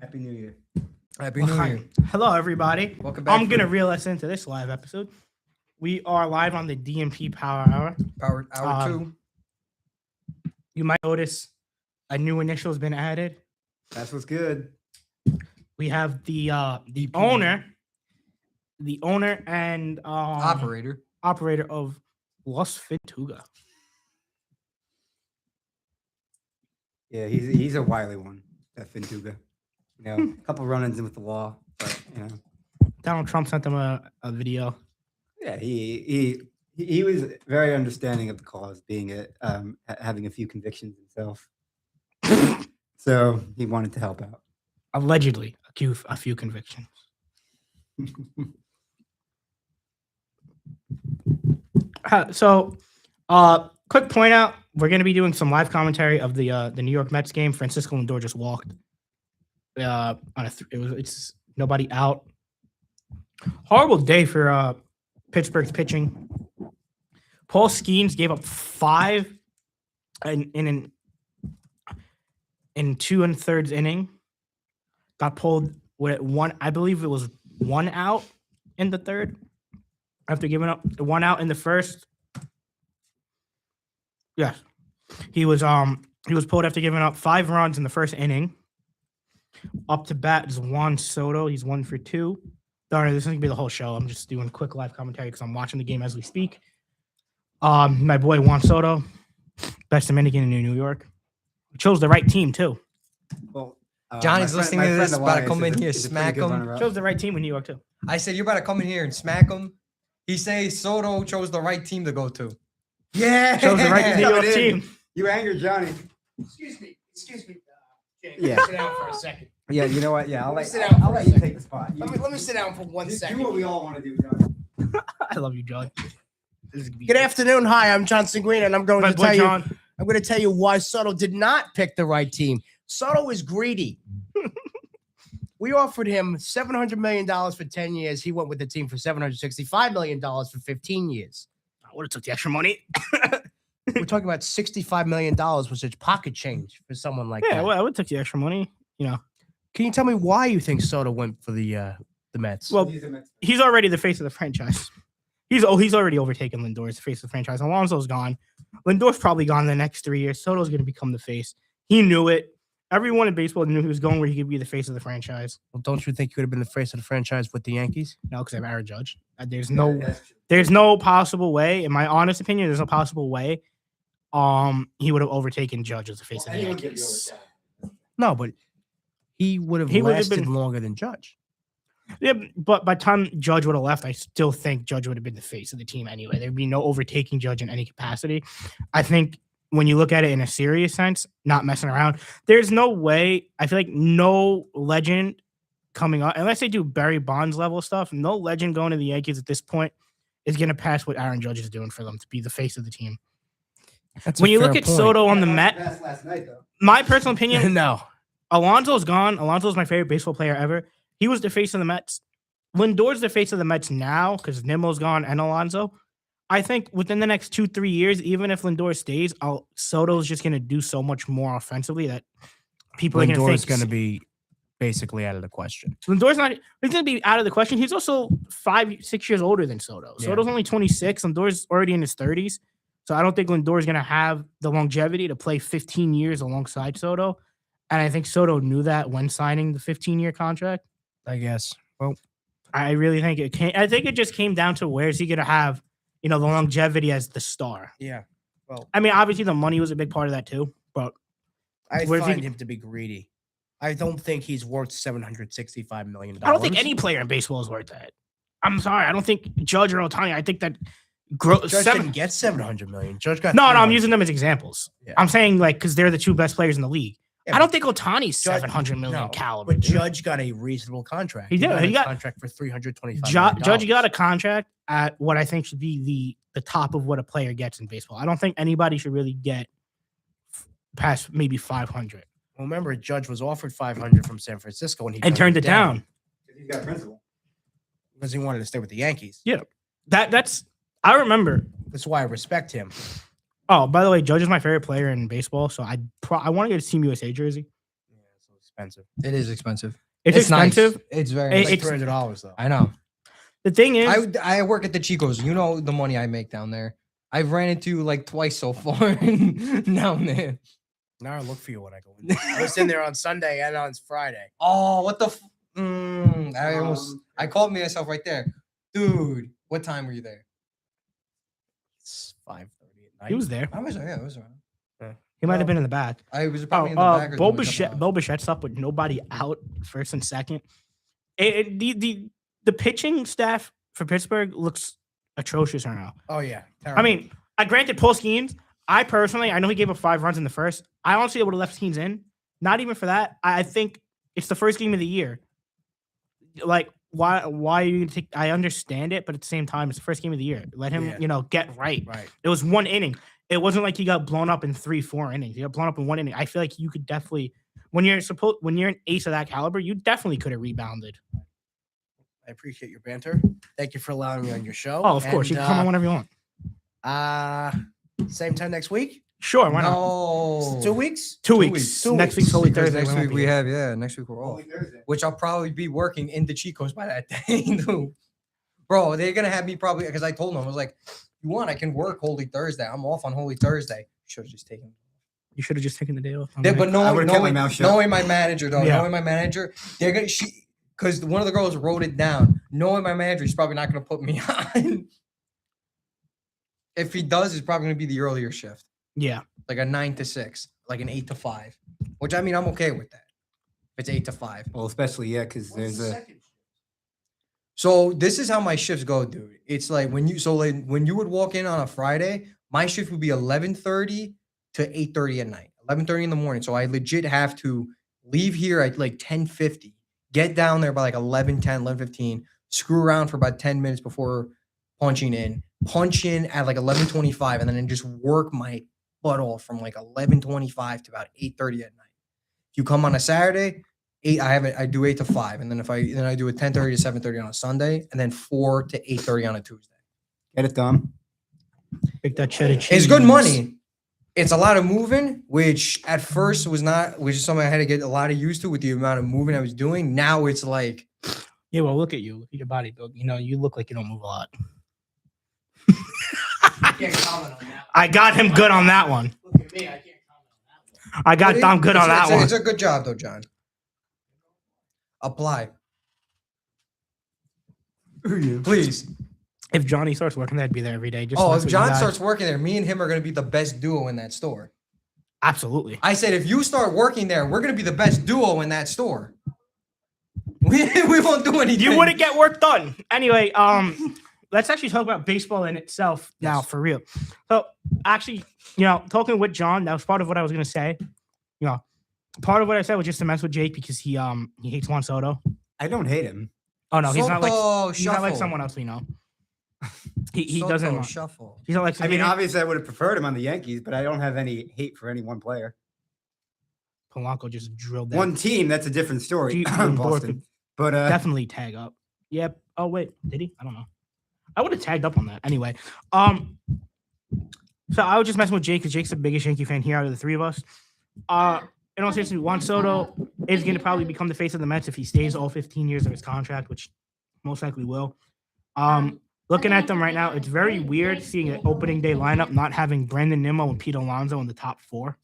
Happy New Year. Happy New Year. Hello, everybody. Welcome back. I'm going to reel us into this live episode. We are live on the DMP Power Hour. Power Hour 2. You might notice a new initial has been added. That's what's good. We have the owner and Operator. of Los Fintuga. Yeah, he's a wily one, that Fintuga. You know, a couple run-ins with the law, but Donald Trump sent them a video. Yeah, he was very understanding of the cause, being having a few convictions himself. So he wanted to help out. Allegedly, a few convictions. Quick point out: we're going to be doing some live commentary of the New York Mets game. Francisco Lindor just walked. It's nobody out. Horrible day for Pittsburgh's pitching. Paul Skeens gave up 5 in 2 1/3 inning. Got pulled with one. I believe it was 1 out in the third. After giving up 1 out in the first. Yes, he was pulled after giving up 5 runs in the first inning. Up to bat is Juan Soto. He's 1 for 2. Darn it, this is gonna be the whole show. I'm just doing quick live commentary because I'm watching the game as we speak. My boy Juan Soto, best Dominican in New York, chose the right team too. Well, Johnny's listening to this, about to come in here, smack him. Chose the right team in New York too. I said, you're about to come in here and smack him. He says Soto chose the right team to go to. Yeah, Chose the right New York team. You angered Johnny. Excuse me, James. Yeah. Sit down for a second. Yeah, you know what? Yeah, I'll let you take the spot. Let me sit down for one second. Do what we all want to do, Johnny. I love you, John. Good afternoon. Hi, I'm John Green, and I'm going to tell you why Soto did not pick the right team. Soto is greedy. We offered him $700 million for 10 years. He went with the team for $765 million for 15 years. I would have took the extra money. We're talking about $65 million, which is pocket change for someone like that. Well, I would have took the extra money. You know. Can you tell me why you think Soto went for the Mets? Well, he's already the face of the franchise. He's already overtaken Lindor as the face of the franchise. Alonso's gone. Lindor's probably gone in the next 3 years. Soto's going to become the face. He knew it. Everyone in baseball knew he was going where he could be the face of the franchise. Well, don't you think he would have been the face of the franchise with the Yankees? No, because I have Aaron Judge. There's no possible way, in my honest opinion, there's no possible way he would have overtaken Judge as the face of the Yankees. No, but he would have lasted longer than Judge. Yeah, but by the time Judge would have left, I still think Judge would have been the face of the team anyway. There'd be no overtaking Judge in any capacity. I think when you look at it in a serious sense, not messing around, there's no way. I feel like no legend coming up, unless they do Barry Bonds level stuff, no legend going to the Yankees at this point is going to pass what Aaron Judge is doing for them to be the face of the team. When you look at Soto on the Mets, my personal opinion, no. Alonso's gone. Alonso's my favorite baseball player ever. He was the face of the Mets. Lindor's the face of the Mets now because Nimmo's gone and Alonso. I think within the next 2-3 years, even if Lindor stays, Soto's just going to do so much more offensively that people are going to think Lindor's going to be basically out of the question. Lindor's not. He's going to be out of the question. He's also 5-6 years older than Soto. Yeah. Soto's only 26. Lindor's already in his 30s. So I don't think Lindor's going to have the longevity to play 15 years alongside Soto. And I think Soto knew that when signing the 15-year contract. I guess. Well, I really think it just came down to where's he going to have, the longevity as the star. Yeah. Well, I mean, obviously the money was a big part of that too, but I find him to be greedy. I don't think he's worth $765 million. I don't think any player in baseball is worth that. I'm sorry. I don't think Judge or Ohtani. I think that Judge didn't get $700 million. Judge got no. I'm using them as examples. Yeah. I'm saying because they're the 2 best players in the league. Yeah, I don't think Ohtani's $700 million caliber. But Judge got a reasonable contract. He did. He got a contract for $325 million. Judge got a contract at what I think should be the top of what a player gets in baseball. I don't think anybody should really get past maybe 500. Well, remember, Judge was offered $500 from San Francisco and turned it down. He's got principle. Because he wanted to stay with the Yankees. Yeah, that's. I remember. That's why I respect him. Oh, by the way, Judge is my favorite player in baseball, so I want to get a Team USA jersey. Yeah, so expensive. It is expensive. It's nice. expensive. It's very. It's nice. like $300 though. I know. The thing is, I work at the Chicos. You know the money I make down there. I've ran into like twice so far down there. Now I look for you when I go in. I was in there on Sunday and on Friday. Oh, what the? I called myself right there, dude. What time were you there? It's 5:30 at night. he was there. I was. Yeah, I was around. He might Well, have been in the back. I was probably in the back. Or doing something else. Bobichette's up with nobody out first and second. The pitching staff for Pittsburgh looks atrocious right now. Oh yeah. I Terrible. mean, granted, Paul Skeens, I personally know he gave up 5 runs in the first. I honestly would have left Skeens in. Not even for that. I think it's the first game of the year. Like, why are you gonna take? I understand it, but at the same time, it's the first game of the year. Let him, Yeah. get right. Right. It was 1 inning. It wasn't like he got blown up in 3-4 innings. He got blown up in 1 inning. I feel like you could definitely, when you're an ace of that caliber, you definitely could have rebounded. I appreciate your banter. Thank you for allowing me on your show. Oh, of course, you can come on whenever you want. Same time next week. Sure, why not? No. 2 weeks. 2 weeks. Next week's Holy Because Thursday. next we won't week be we here. have next week we're off. Holy Thursday. Which I'll probably be working in the Chicos by that day. Dude. Bro, they're gonna have me probably because I told them I was like, "You want? I can work Holy Thursday. I'm off on Holy Thursday. Should have just taken." You should have just taken the day off. Yeah, but I would've kept my knowing mouth shut. knowing my manager though, Yeah. knowing my manager, they're gonna because one of the girls wrote it down. Knowing my manager, he's probably not gonna put me on. If he does, it's probably gonna be the earlier shift, Yeah. like a 9 to 6, like an 8 to 5. Which I mean, I'm okay with that. If it's 8 to 5. Well, especially because What's there's the a second? So this is how my shifts go, dude. It's like when you would walk in on a Friday, my shift would be 11:30 to 8:30 at night, 11:30 in the morning. So I legit have to leave here at like 10:50, get down there by like 11:10, 11:15, screw around for about 10 minutes before punching in, punch in at like 11:25, and then just work my butt off from like 11:25 to about 8:30 at night. If you come on a Saturday, I do 8 to 5, and then I do a 10:30 to 7:30 on a Sunday, and then 4 to 8:30 on a Tuesday. get it done. Pick that cheddar cheese. It's good money. It's a lot of moving, which at first which is something I had to get a lot of used to with the amount of moving I was doing. Now it's like, Yeah, well, look at you. Look at your body build. You look like you don't move a lot. I can't comment on that. I got him good on that one. Look at me. I can't comment on that one. I got Dom good on that one. It's a good job though, John. Apply, please. If Johnny starts working, that'd be there every day. Just Oh, mess if with you John guys. starts working there, me and him are going to be the best duo in that store. Absolutely. I said, if you start working there, we're going to be the best duo in that store. We won't do anything. You wouldn't get work done. Anyway, let's actually talk about baseball in itself now, Yes. for real. So, actually, talking with John, that was part of what I was gonna say. Part of what I said was just to mess with Jake because he hates Juan Soto. I don't hate him. Oh no, he's not like Soto he's not like shuffle. someone else we know. He Soto doesn't. shuffle. He's not like. I mean, obviously, I would have preferred him on the Yankees, but I don't have any hate for any one player. Polanco just drilled that. One team, that's a different story. Gee, Boston. Bork But definitely tag up. Yep. Oh wait, did he? I don't know. I would have tagged up on that anyway. So I was just messing with Jake because Jake's the biggest Yankee fan here out of the three of us. In all seriousness, Juan Soto is going to probably become the face of the Mets if he stays all 15 years of his contract, which most likely will. Looking at them right now, it's very weird seeing an opening day lineup not having Brandon Nimmo and Pete Alonso in the top 4.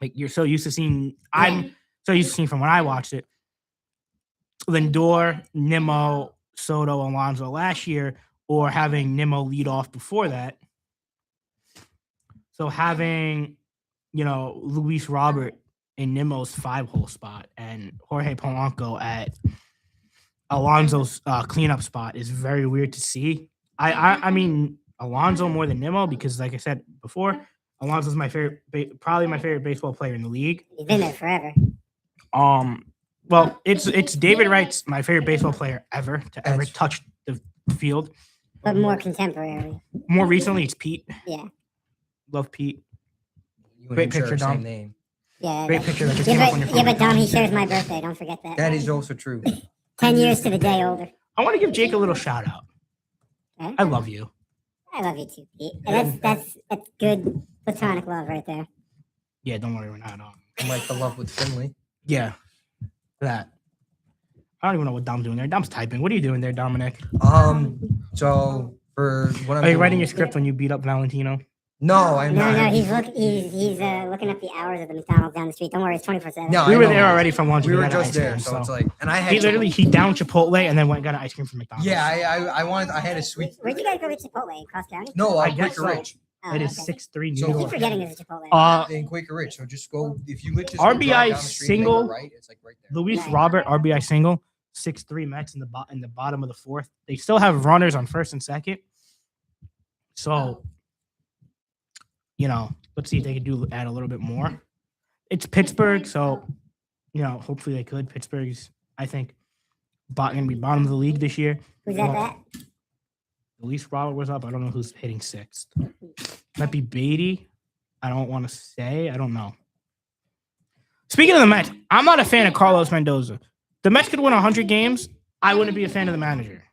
Like you're so used to seeing. I'm so used to seeing from when I watched it. Lindor, Nimmo, Soto, Alonso last year, or having Nimmo lead off before that. So having, Luis Robert in Nimmo's 5-hole spot and Jorge Polanco at Alonso's cleanup spot is very weird to see. I mean, Alonso more than Nimmo because, like I said before, Alonso's my favorite, probably my favorite baseball player in the league. He's been there forever. Well, it's David Wright's my favorite baseball player ever to ever touch the field. But more contemporary. More recently, it's Pete. Yeah. Love Pete. You and Great him share picture, the same Dom. name. Yeah. Great picture that just came up on your phone. But Dom, he shares my birthday. Don't forget that. That is also true. 10 years to the day older. I want to give Jake a little shout out. Okay? I love you. I love you too, Pete. And that's good platonic love right there. Yeah, don't worry, we're not. Like the love with Finley. Yeah, that. I don't even know what Dom's doing there. Dom's typing. What are you doing there, Dominic? So for what I'm Are you doing- writing your script when you beat up Valentino? No, I'm No, not. no, he's looking up the hours of the McDonald's down the street. Don't worry, it's 24/7. No, We I were know. there already from lunch. We were got just ice there, cream, so it's like, and I had he downed Chipotle and then went and got an ice cream from McDonald's. Yeah, I had a sweet. Where'd you guys go get Chipotle? Cross County? No, I I guess Quaker so. Ridge. Oh, It is okay. 6'3" So- I New keep York. forgetting there's a Chipotle. In Quaker Ridge. So just go if you just RBI drive down the street and then go single. right, it's like right there. Luis Right. Robert, RBI single, 6'3" Mets in the bottom of the fourth. They still have runners on first and second. So, let's see if they could add a little bit more. It's Pittsburgh, so hopefully they could. Pittsburgh's, I think, going to be bottom of the league this year. Who's that bat? Luis Robert was up. I don't know who's hitting sixth. Might be Beatty. I don't want to say. I don't know. Speaking of the Mets, I'm not a fan of Carlos Mendoza. The Mets could win 100 games. I wouldn't be a fan of the manager.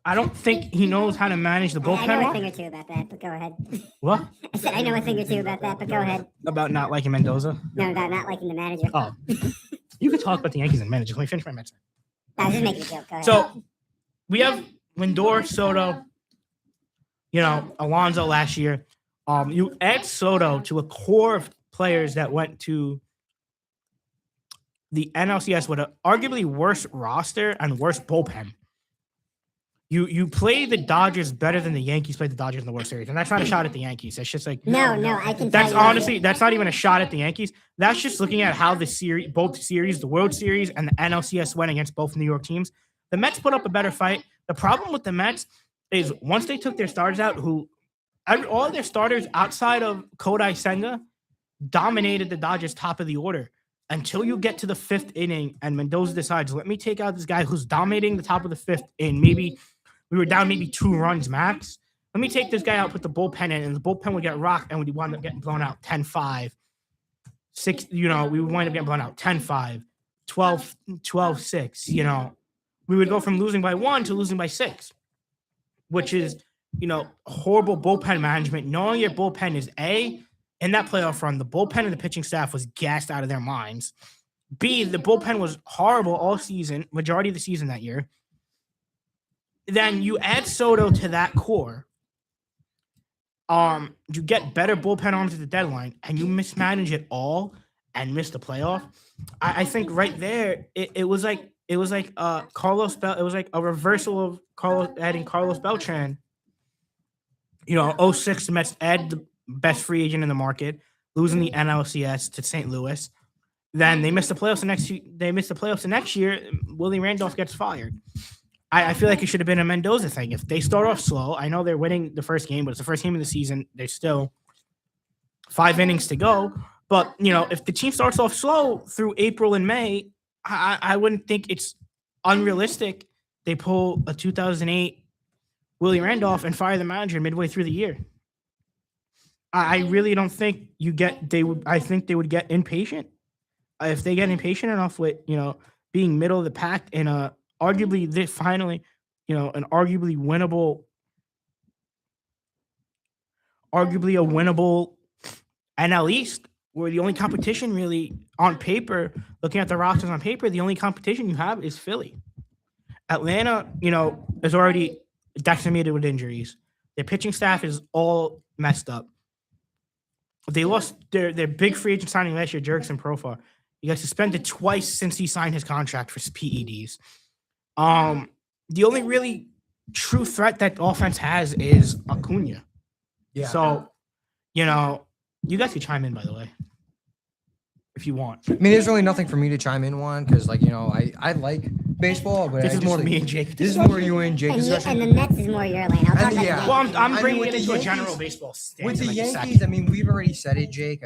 I don't think he knows how to manage the I know a bullpen. thing or two about that, but go ahead. What? I said I know a thing or two about that, but go ahead. About not liking Mendoza? No, about not liking the manager. Oh. You could talk about the Yankees and manager. Let me finish my Mets. I was just making a joke. Go ahead. So we have Lindor, Soto, Alonso last year. You add Soto to a core of players that went to the NLCS with an arguably worse roster and worse bullpen. You play the Dodgers better than the Yankees played the Dodgers in the World Series, and that's not a shot at the Yankees. That's just like no, I can. that's tell you honestly that's not even a shot at the Yankees. That's just looking at how both series, the World Series and the NLCS went against both New York teams. The Mets put up a better fight. The problem with the Mets is once they took their starters out, all their starters outside of Kodai Senga dominated the Dodgers top of the order until you get to the fifth inning and Mendoza decides, let me take out this guy who's dominating the top of the fifth and maybe we were down maybe 2 runs max. Let me take this guy out, put the bullpen in, and the bullpen would get rocked and we'd wind up getting blown out 10-5. 6, we would wind up getting blown out 10-5, 12-6, We would go from losing by 1 to losing by 6, which is, horrible bullpen management. Knowing your bullpen is A, in that playoff run, the bullpen and the pitching staff was gassed out of their minds. B, the bullpen was horrible all season, majority of the season that year. Then you add Soto to that core. You get better bullpen arms at the deadline, and you mismanage it all and miss the playoff. I think right there, it was like Carlos Bell. It was like a reversal of adding Carlos Beltran. 06 the Mets add the best free agent in the market, losing the NLCS to St. Louis. Then they missed the playoffs the next year. Willie Randolph gets fired. I feel like it should have been a Mendoza thing. If they start off slow, I know they're winning the first game, but it's the first game of the season. There's still 5 innings to go. But, if the team starts off slow through April and May, I wouldn't think it's unrealistic they pull a 2008 Willie Randolph and fire the manager midway through the year. I really don't think I think they would get impatient. If they get impatient enough with, being middle of the pack in a arguably an arguably a winnable NL East, where the only competition really on paper, looking at the rosters on paper, the only competition you have is Philly. Atlanta, is already decimated with injuries. Their pitching staff is all messed up. They lost their big free agent signing last year, Jurickson Profar. He got suspended twice since he signed his contract for PEDs. The only really true threat that offense has is Acuna. Yeah. So, you guys can chime in, by the way, if you want. I mean, there's really nothing for me to chime in on because, I like baseball, but This I is more just, me and Jake. This is more you and Jake. And the Mets is more your lane. I'll talk about yeah. the Well, Yankees. I'm I bringing mean, it with into the a general Yankees- baseball stance. With the in like a Yankees, second. we've already said it, Jake.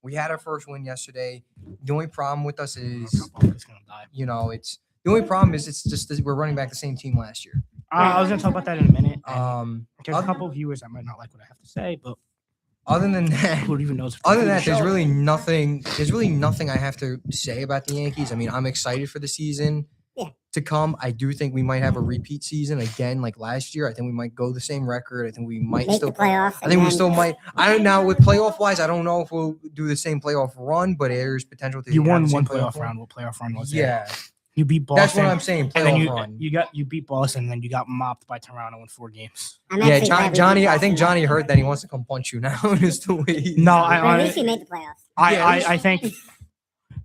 We had our first win yesterday. The only problem with us is, I'm just gonna die. it's the only problem is it's just that we're running back the same team last year. I was gonna talk about that in a minute. There's a Other- couple of viewers that might not like what I have to say, but Other than that, who even knows? If other than they that, see the there's show? really nothing. There's really nothing I have to say about the Yankees. I'm excited for the season. Yeah. to come. I do think we might have a repeat season again, like last year. I think we might go the same record. I think we might Make still the playoffs. I think we still might. I don't know with playoff wise. I don't know if we'll do the same playoff run, but there's potential to You have won the same one playoff run. round. What playoff run was it? Yeah, You beat Boston. that's what I'm saying. And then Playoff you run. beat Boston, and then you got mopped by Toronto in 4 games. I'm Yeah, actually glad we Johnny. beat I think Boston. Johnny heard that he wants to come punch you now. Just the way he's No, But at least we made the playoffs. I think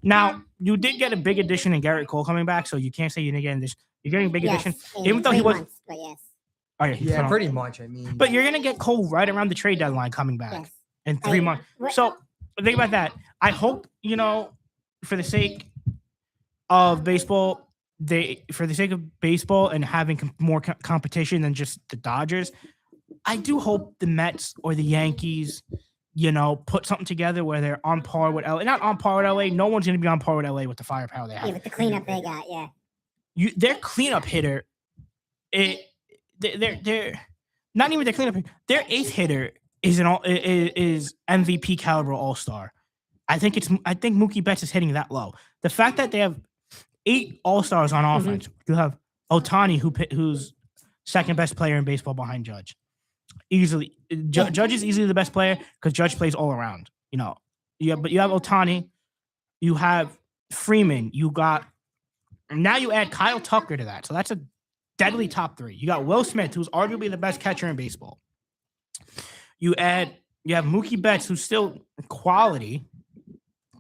now you did get a big addition in Garrett Cole coming back, so you can't say you didn't get this. You're getting a big Yes, addition. in Even though he 3 was- months, but yes. Oh, yeah, Yeah, so- pretty much. I mean, But you're gonna get Cole right around the trade deadline coming back Yes. in 3 months. What- So think about that. I hope for the sake of baseball, and having more competition than just the Dodgers, I do hope the Mets or the Yankees, put something together where they're on par with LA. Not on par with LA. No one's gonna be on par with LA with the firepower they have. Yeah, with the cleanup they got, yeah. Their cleanup hitter, they're not even their cleanup hitter. Their 8th hitter is MVP caliber All-Star. I think Mookie Betts is hitting that low. The fact that they have 8 All-Stars on offense. You have Ohtani, who's second best player in baseball behind Judge. Easily, Judge is easily the best player because Judge plays all around. But you have Ohtani, you have Freeman, now you add Kyle Tucker to that, so that's a deadly top 3. You got Will Smith, who's arguably the best catcher in baseball. You have Mookie Betts, who's still quality.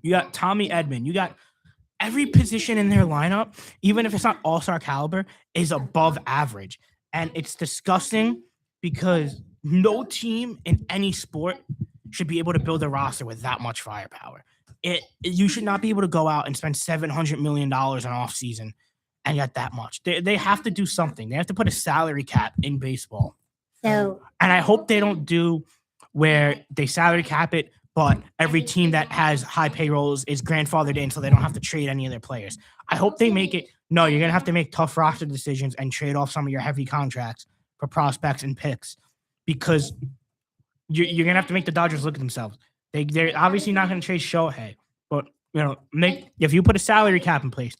You got Tommy Edman. You got every position in their lineup, even if it's not all-star caliber, is above average. And it's disgusting because no team in any sport should be able to build a roster with that much firepower. You should not be able to go out and spend $700 million on offseason and get that much. They have to do something. They have to put a salary cap in baseball. So And I hope they don't do where they salary cap it, but every team that has high payrolls is grandfathered in so they don't have to trade any of their players. I hope they make it. No, you're going to have to make tough roster decisions and trade off some of your heavy contracts for prospects and picks because you're going to have to make the Dodgers look at themselves. They're obviously not going to trade Shohei, but if you put a salary cap in place,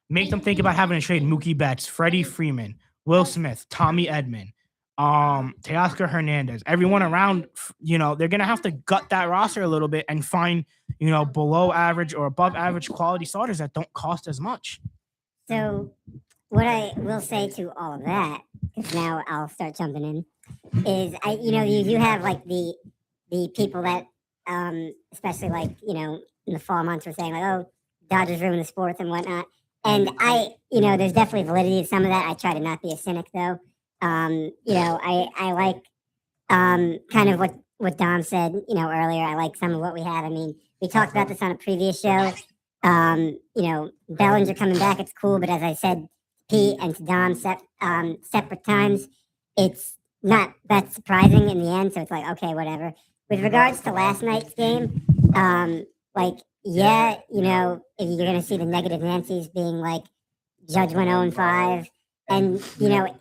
make them think about having to trade Mookie Betts, Freddie Freeman, Will Smith, Tommy Edman, Teoscar Hernandez, everyone around. They're going to have to gut that roster a little bit and find below average or above average quality starters that don't cost as much. So what I will say to all of that, because now I'll start jumping in, is you have like the people that especially like in the fall months were saying like, oh, Dodgers ruin the sports and whatnot. And there's definitely validity to some of that. I try to not be a cynic though. I like kind of what Dom said, earlier. I like some of what we have. I mean, we talked about this on a previous show. Bellinger coming back, it's cool, but as I said, Pete and to Dom separate times, it's not that surprising in the end. So it's like, okay, whatever. With regards to last night's game, if you're gonna see the negative Nancy's being like Judge went 0-5, and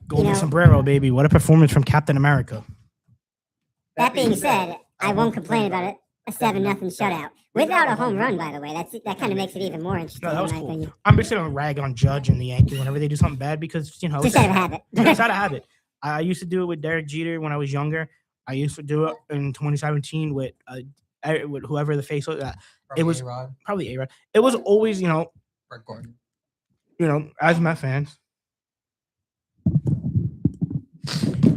Golden sombrero, baby. What a performance from Captain America. That being said, I won't complain about it. A 7-0 shutout without a home run, by the way. That kind of makes it even more interesting. No, that was in my cool. opinion. I'm just gonna rag on Judge and the Yankees whenever they do something bad because Just out of habit. it's out of habit. I used to do it with Derek Jeter when I was younger. I used to do it in 2017 with whoever the face was. It was probably A-Rod. It was always, Brett Gordon. As Met fans.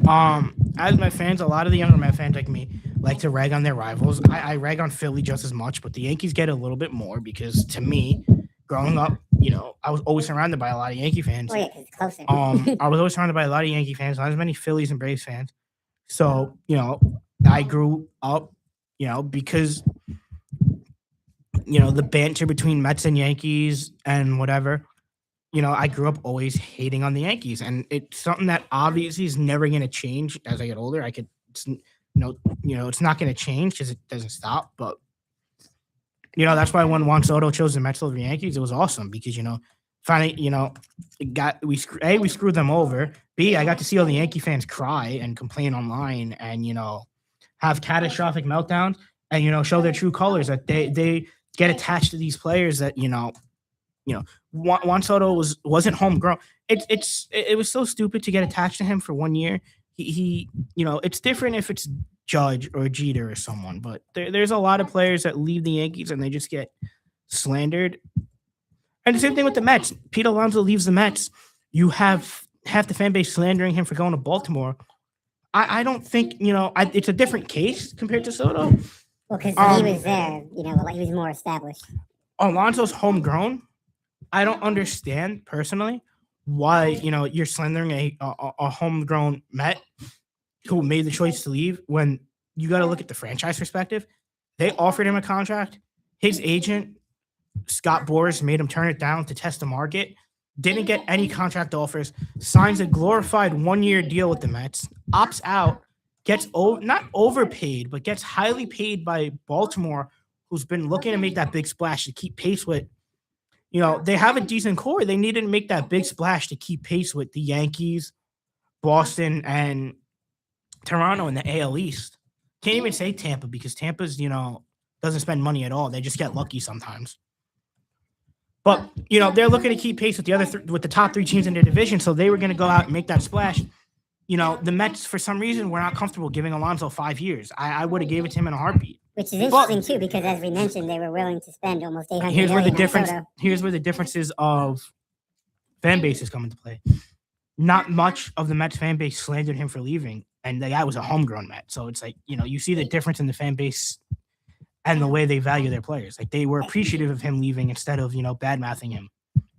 As Met fans, a lot of the younger Met fans like me like to rag on their rivals. I rag on Philly just as much, but the Yankees get a little bit more because to me, growing up, I was always surrounded by a lot of Yankee fans. Oh yeah, 'cause it's closer. I was always surrounded by a lot of Yankee fans, not as many Phillies and Braves fans. So, I grew up, because, the banter between Mets and Yankees and whatever, I grew up always hating on the Yankees. And it's something that obviously is never going to change as I get older. It's not going to change because it doesn't stop. But, that's why when Juan Soto chose the Mets over the Yankees, it was awesome because, finally, we screwed them over. B, I got to see all the Yankee fans cry and complain online and, have catastrophic meltdowns and, show their true colors that they get attached to these players that, Juan Soto wasn't homegrown. It was so stupid to get attached to him for 1 year. He it's different if it's Judge or Jeter or someone, but there's a lot of players that leave the Yankees and they just get slandered. And the same thing with the Mets. Pete Alonso leaves the Mets. You have half the fan base slandering him for going to Baltimore. I don't think, it's a different case compared to Soto. Well, because he was there, he was more established. Alonso's homegrown. I don't understand personally why, you're slandering a homegrown Met who made the choice to leave when you got to look at the franchise perspective. They offered him a contract. His agent, Scott Boras, made him turn it down to test the market. Didn't get any contract offers. Signs a glorified 1-year deal with the Mets. Opts out. Gets not overpaid, but gets highly paid by Baltimore, who's been looking to make that big splash to keep pace with. They have a decent core. They needed to make that big splash to keep pace with the Yankees, Boston, and Toronto in the AL East. Can't even say Tampa because Tampa's, doesn't spend money at all. They just get lucky sometimes. But, they're looking to keep pace with with the top 3 teams in their division, so they were going to go out and make that splash. The Mets, for some reason, were not comfortable giving Alonso 5 years. I would have gave it to him in a heartbeat. Which is interesting, too, because as we mentioned, they were willing to spend almost $800 Here's where the million difference. on Soto. Here's where the differences of fan bases come into play. Not much of the Mets fan base slandered him for leaving, and the guy was a homegrown Met. So it's like, you see the difference in the fan base and the way they value their players. Like, they were appreciative of him leaving instead of, bad-mouthing him.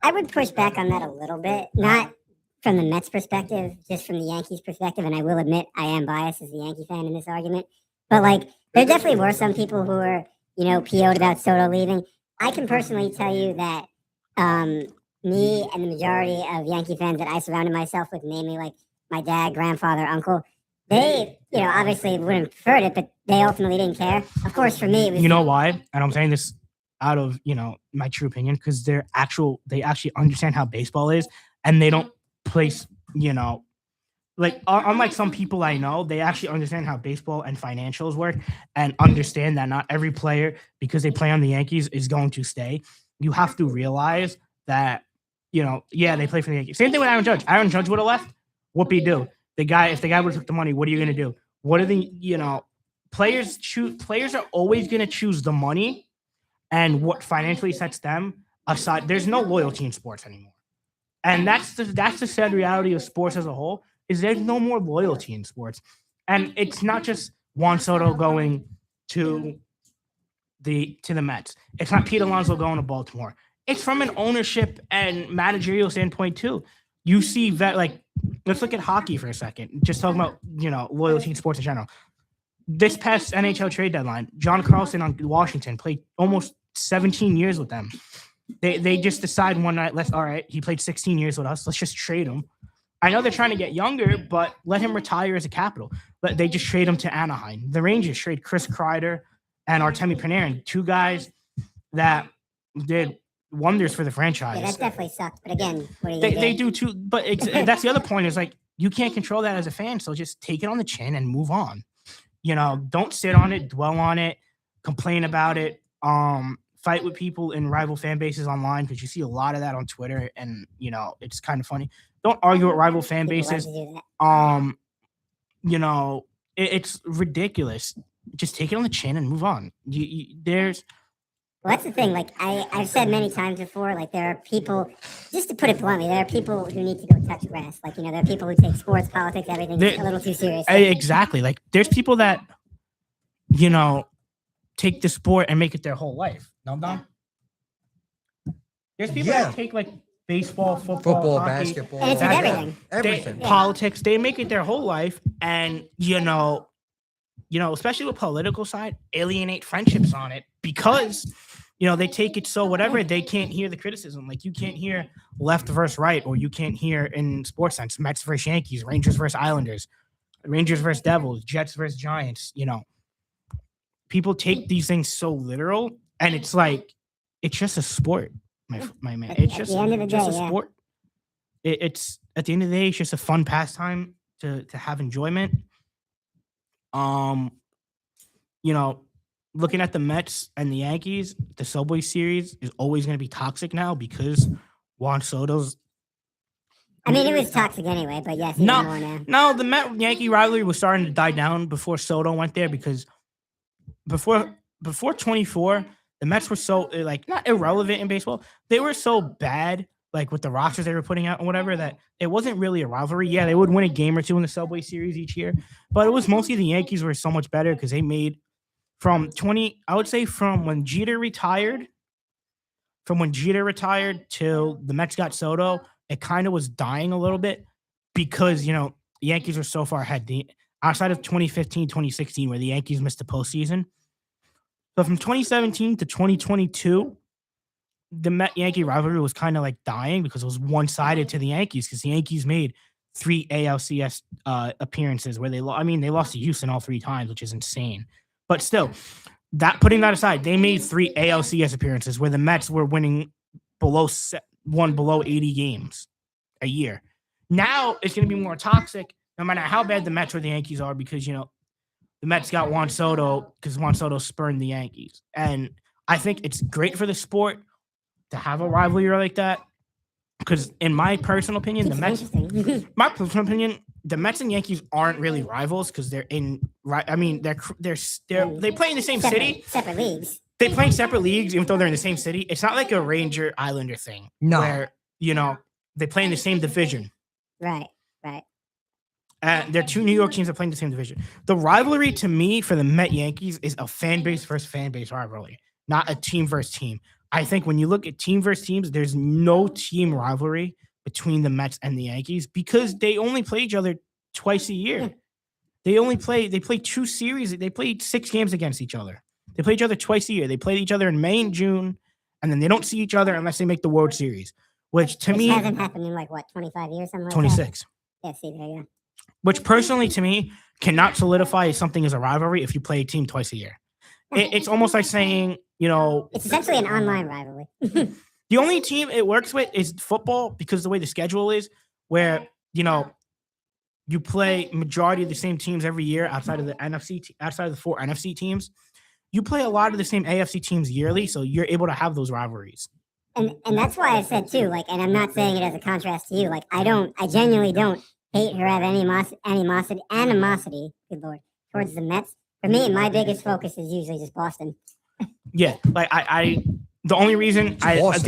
I would push back on that a little bit, not from the Mets perspective, just from the Yankees perspective. And I will admit I am biased as a Yankee fan in this argument. But, there definitely were some people who were, PO'd about Soto leaving. I can personally tell you that me and the majority of Yankee fans that I surrounded myself with, namely, my dad, grandfather, uncle, they, obviously would have preferred it, but they ultimately didn't care. Of course, for me, it was... You know why? And I'm saying this out of, my true opinion, because they actually understand how baseball is, and they don't place, unlike some people I know, they actually understand how baseball and financials work and understand that not every player, because they play on the Yankees, is going to stay. You have to realize that, they play for the Yankees. Same thing with Aaron Judge. Aaron Judge would have left. Whoopie do. If the guy would have took the money, what are you going to do? What are the, players are always going to choose the money and what financially sets them aside. There's no loyalty in sports anymore. And that's the sad reality of sports as a whole, is there's no more loyalty in sports. And it's not just Juan Soto going to the Mets. It's not Pete Alonso going to Baltimore. It's from an ownership and managerial standpoint too. You see that, let's look at hockey for a second. Just talking about, loyalty in sports in general. This past NHL trade deadline, John Carlson on Washington played almost 17 years with them. They just decide one night, he played 16 years with us. Let's just trade him. I know they're trying to get younger, but let him retire as a capital. But they just trade him to Anaheim. The Rangers trade Chris Kreider and Artemi Panarin, 2 guys that did wonders for the franchise. Yeah, that definitely sucked. But again, what are you they do too. But that's the other point, is you can't control that as a fan. So just take it on the chin and move on. Don't sit on it, dwell on it, complain about it, fight with people in rival fan bases online, because you see a lot of that on Twitter, and it's kind of funny. Don't argue with rival fan bases. It's ridiculous. Just take it on the chin and move on. Well, that's the thing. I've said many times before, there are people, just to put it bluntly, there are people who need to go touch grass. There are people who take sports, politics, everything a little too seriously. Exactly. There's people that, take the sport and make it their whole life. No, Dom? There's people that take, baseball, football, hockey, basketball. And it's in everything. Everything. Politics, they make it their whole life. And, especially with political side, alienate friendships on it, because they take it so whatever, they can't hear the criticism. You can't hear left versus right, or you can't hear, in sports sense, Mets versus Yankees, Rangers versus Islanders, Rangers versus Devils, Jets versus Giants. People take these things so literal, and it's just a sport, my man. It's just a sport. It's at the end of the day, it's just a fun pastime to have enjoyment. looking at the Mets and the Yankees, the Subway Series is always going to be toxic now because Juan Soto's. I mean, it was toxic anyway, but yes, even more now. No, the Met-Yankee rivalry was starting to die down before Soto went there because before 24, the Mets were so like not irrelevant in baseball. They were so bad, like with the rosters they were putting out and whatever, that it wasn't really a rivalry. Yeah, they would win a game or two in the Subway Series each year, but it was mostly the Yankees were so much better because they made from when Jeter retired, till the Mets got Soto, it kind of was dying a little bit because, the Yankees were so far ahead. Outside of 2015, 2016, where the Yankees missed the postseason. But from 2017 to 2022, the Met-Yankee rivalry was kind of like dying because it was one-sided to the Yankees because the Yankees made 3 ALCS appearances where they lost to Houston all 3 times, which is insane. But still, putting that aside, they made 3 ALCS appearances where the Mets were winning below 80 games a year. Now it's going to be more toxic, no matter how bad the Mets or the Yankees are, because the Mets got Juan Soto because Juan Soto spurned the Yankees, and I think it's great for the sport to have a rivalry like that. Because in my personal opinion, the Mets and Yankees aren't really rivals because they're in. I mean, they play in the same city, separate leagues. They play in separate leagues, even though they're in the same city. It's not like a Ranger Islander thing, where they play in the same division. Right. They're 2 New York teams that play in the same division. The rivalry to me for the Met Yankees is a fan base versus fan base rivalry, not a team versus team. I think when you look at team versus teams, there's no team rivalry between the Mets and the Yankees because they only play each other twice a year. They play 2 series. They play 6 games against each other. They play each other twice a year. They play each other in May and June, and then they don't see each other unless they make the World Series, which me hasn't happened in 25 years, something like 26. That. Yeah, see, there you go. Which personally to me cannot solidify if something is a rivalry if you play a team twice a year. It's almost like saying, it's essentially an online rivalry. The only team it works with is football because the way the schedule is, where you play majority of the same teams every year outside of the outside of the 4 NFC teams. You play a lot of the same AFC teams yearly, so you're able to have those rivalries. And that's why I said too, and I'm not saying it as a contrast to you, I genuinely don't hate or have animosity, good Lord, towards the Mets. For me, my biggest focus is usually just Boston. Yeah, the only reason I have